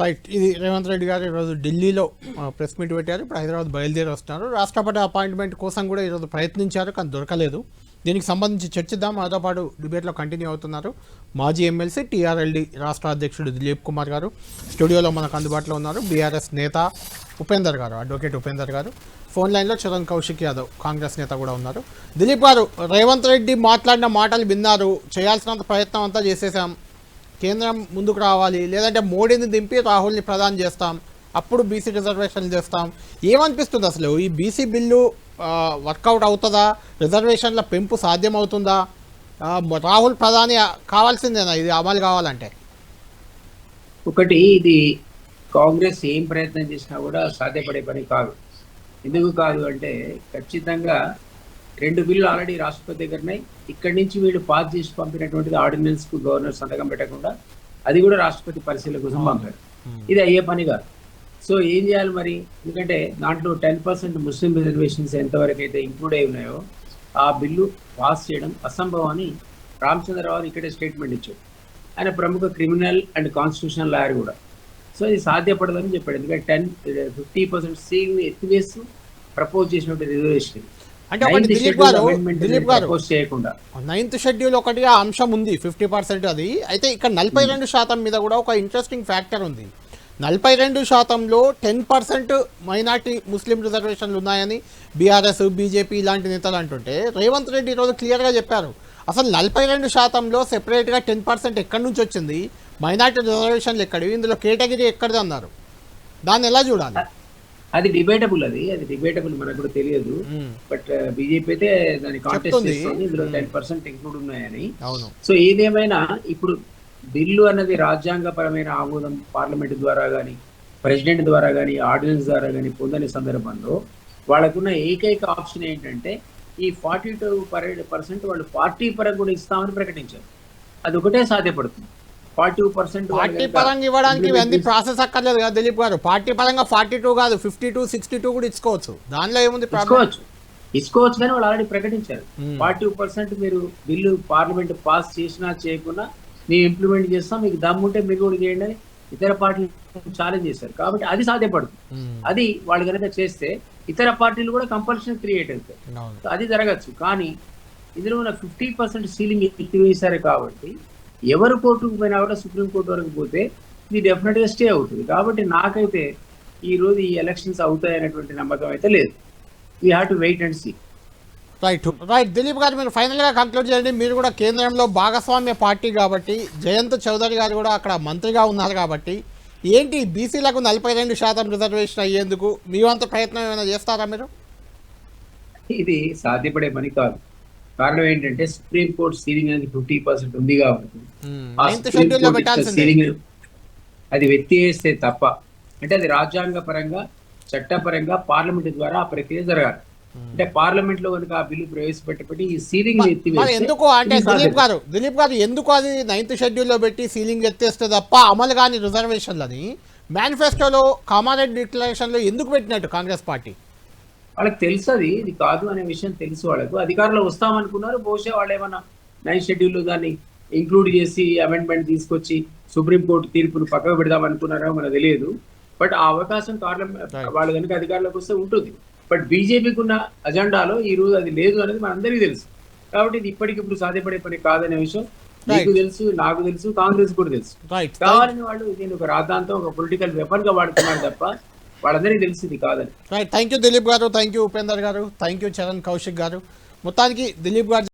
Right. ఇది రేవంత్ రెడ్డి గారు ఈరోజు ఢిల్లీలో ప్రెస్ మీట్ పెట్టారు. ఇప్పుడు హైదరాబాద్ బయలుదేరి వస్తున్నారు. రాష్ట్రపతి అపాయింట్మెంట్ కోసం కూడా ఈరోజు ప్రయత్నించారు, కానీ దొరకలేదు. దీనికి సంబంధించి చర్చిద్దాం. మాతో పాటు డిబేట్లో కంటిన్యూ అవుతున్నారు మాజీ ఎమ్మెల్సీ టీఆర్ఎల్డి రాష్ట్ర అధ్యక్షుడు దిలీప్ కుమార్ గారు స్టూడియోలో మనకు అందుబాటులో ఉన్నారు. బీఆర్ఎస్ నేత ఉపేందర్ గారు, అడ్వకేట్ ఉపేందర్ గారు. ఫోన్ లైన్లో చరణ్ కౌశిక్ యాదవ్ కాంగ్రెస్ నేత కూడా ఉన్నారు. దిలీప్ గారు, రేవంత్ రెడ్డి మాట్లాడిన మాటలు విన్నారు, చేయాల్సినంత ప్రయత్నం అంతా చేసేసాం, కేంద్రం ముందుకు రావాలి, లేదంటే మోడీని దింపి రాహుల్ని ప్రధాని చేస్తాం, అప్పుడు బీసీ రిజర్వేషన్లు చేస్తాం. ఏమనిపిస్తుంది అసలు ఈ బీసీ బిల్లు వర్కౌట్ అవుతుందా? రిజర్వేషన్ల పెంపు సాధ్యమవుతుందా? రాహుల్ ప్రధాని కావాల్సిందేనా ఇది అమలు కావాలంటే? ఒకటి, ఇది కాంగ్రెస్ ఏం ప్రయత్నం చేసినా కూడా సాధ్యపడే పని కాదు. ఎందుకు కాదు అంటే, ఖచ్చితంగా 2 బిల్లు ఆల్రెడీ రాష్ట్రపతి దగ్గరనే, ఇక్కడి నుంచి వీళ్ళు పాస్ చేసి పంపినటువంటిది ఆర్డినెన్స్ కు గవర్నర్ సంతకం పెట్టకుండా అది కూడా రాష్ట్రపతి పరిశీలన కోసం పంపారు. ఇది అయ్యే పని కాదు. సో ఏం చేయాలి మరి? ఎందుకంటే దాంట్లో 10% ముస్లిం రిజర్వేషన్స్ ఎంతవరకు అయితే ఇంక్లూడ్ అయి ఉన్నాయో ఆ బిల్లు పాస్ చేయడం అసంభవం అని రామచంద్రరావు ఇక్కడే స్టేట్మెంట్ ఇచ్చాడు. ఆయన ప్రముఖ క్రిమినల్ అండ్ కాన్స్టిట్యూషనల్ లాయర్ కూడా. సో ఇది సాధ్యపడదని చెప్పాడు. ఎందుకంటే 50% సీని ఎత్తివేస్తూ ప్రపోజ్ చేసినటువంటి రిజర్వేషన్ అంటే దిలీప్ గారు, 9th షెడ్యూల్ ఒకటిగా అంశం ఉంది 50% అది. అయితే ఇక్కడ 42% మీద కూడా ఒక ఇంట్రెస్టింగ్ ఫ్యాక్టర్ ఉంది. 42%లో 10% మైనార్టీ ముస్లిం రిజర్వేషన్లు ఉన్నాయని బీఆర్ఎస్, బీజేపీ ఇలాంటి నేతలు అంటుంటే, రేవంత్ రెడ్డి ఈరోజు క్లియర్గా చెప్పారు అసలు 42%లో సెపరేట్గా 10% ఎక్కడి నుంచి వచ్చింది, మైనార్టీ రిజర్వేషన్లు ఎక్కడివి, ఇందులో కేటగిరీ ఎక్కడిది అన్నారు. దాన్ని ఎలా చూడాలి? అది డిబేటబుల్, అది డిబేటబుల్, మనకు కూడా తెలియదు. బట్ బీజేపీ అయితే దాని కాంటెస్ట్ చేస్తుంది, ఇందులో 10% ఇంక్లూడ్ ఉన్నాయని. సో ఏదేమైనా ఇప్పుడు బిల్లు అన్నది రాజ్యాంగపరమైన ఆమోదం పార్లమెంట్ ద్వారా కానీ, ప్రెసిడెంట్ ద్వారా కానీ, ఆర్డినెన్స్ ద్వారా కానీ పొందని సందర్భంలో వాళ్ళకున్న ఏకైక ఆప్షన్ ఏంటంటే ఈ 42% వాళ్ళు పార్టీ పరంగా కూడా ఇస్తామని ప్రకటించారు. అది ఒకటే సాధ్యపడుతుంది. 42% పార్టీ పరంగా ఇవ్వడానికి ఇవన్నీ ప్రాసెస్ అక్కర్లేదు కదా దిలీప్ గారు. పార్టీ పరంగా 42 కాదు, 52, 62 కూడా ఇచ్చుకోవచ్చు. దానిలో ఏముంది? ఇచ్చుకోవచ్చు కానీ వాళ్ళు ఆల్రెడీ ప్రకటించారు 42% మీరు బిల్లు పార్లమెంట్ పాస్ చేసినా చేయకున్నా మేము ఇంప్లిమెంట్ చేస్తాం, మీకు దమ్ముంటే మీరు కూడా చేయండి అని ఇతర పార్టీలు ఛాలెంజ్ చేశారు. కాబట్టి అది సాధ్యపడుతుంది. అది వాళ్ళు కనుక చేస్తే ఇతర పార్టీలు కూడా కంపల్షన్ క్రియేట్ అవుతాయి. అది జరగచ్చు. కానీ ఇందులో ఉన్న 50% సీలింగ్ ఎత్తివేశారు కాబట్టి ఎవరు కోర్టుకు పోయినా కూడా సుప్రీంకోర్టు వరకు పోతే ఇది డెఫినెట్గా స్టే అవుతుంది. కాబట్టి నాకైతే ఈరోజు ఈ ఎలక్షన్స్ అవుతాయనేటువంటి నమ్మకం అయితే లేదు. We have to wait and see. Right Dilip గారు, మీరు ఫైనల్గా కంక్లూడ్ చేయండి. మీరు కూడా కేంద్రంలో భాగస్వామ్య పార్టీ కాబట్టి, జయంత్ చౌదరి గారు కూడా అక్కడ మంత్రిగా ఉన్నారు కాబట్టి, ఏంటి బీసీలకు 42% రిజర్వేషన్ అయ్యేందుకు మీ వంత ప్రయత్నం ఏమైనా చేస్తారా మీరు? ఇది సాధ్యపడే పని కాదు. కారణం ఏంటంటే సుప్రీంకోర్టు సీలింగ్ అనేది 50% ఉంది కాబట్టి అది వ్యక్తిస్తే తప్ప, అంటే అది రాజ్యాంగ పరంగా, చట్టపరంగా పార్లమెంట్ ద్వారా ఆ ప్రక్రియ జరగాలి. అంటే పార్లమెంట్ లో కనుక ఆ బిల్లు ప్రవేశపెట్టి ఈ సీలింగ్ ఎందుకు అంటే దిలీప్ గారు ఎందుకు అది 9th షెడ్యూల్లో పెట్టి సీలింగ్ ఎత్తేస్తే తప్ప అమలు కాని రిజర్వేషన్లని మేనిఫెస్టోలో కామారెడ్డి డిక్లరేషన్లో ఎందుకు పెట్టినట్టు కాంగ్రెస్ పార్టీ? వాళ్ళకి తెలుసు ఇది కాదు అనే విషయం తెలుసు. వాళ్ళకు అధికారంలో వస్తామనుకున్నారు. బహుశా వాళ్ళు ఏమన్నా 9th షెడ్యూల్లో దాన్ని ఇంక్లూడ్ చేసి అమెండ్మెంట్ తీసుకొచ్చి సుప్రీంకోర్టు తీర్పును పక్కకు పెడదామనుకున్నారో మనకు తెలియదు. బట్ ఆ అవకాశం వాళ్ళు కనుక అధికారంలోకి వస్తే ఉంటుంది. బట్ బీజేపీకి ఉన్న అజెండాలో ఈ రోజు అది లేదు అనేది మనందరికీ తెలుసు. కాబట్టి ఇది ఇప్పటికిప్పుడు సాధ్యపడే పని కాదనే విషయం మీకు తెలుసు, నాకు తెలుసు, కాంగ్రెస్ కూడా తెలుసు. కావాలని వాళ్ళు దీని ఒక రాద్ధాంతం, ఒక పొలిటికల్ వెపన్ గా వాడుతున్నారు తప్ప వాళ్ళందరికీ తెలిసి ఇది కాదని. థ్యాంక్ యూ దిలీప్ గారు, థ్యాంక్ యూ ఉపేందర్ గారు, థ్యాంక్ యూ చరణ్ కౌశిక్ గారు. మొత్తానికి దిలీప్ గారు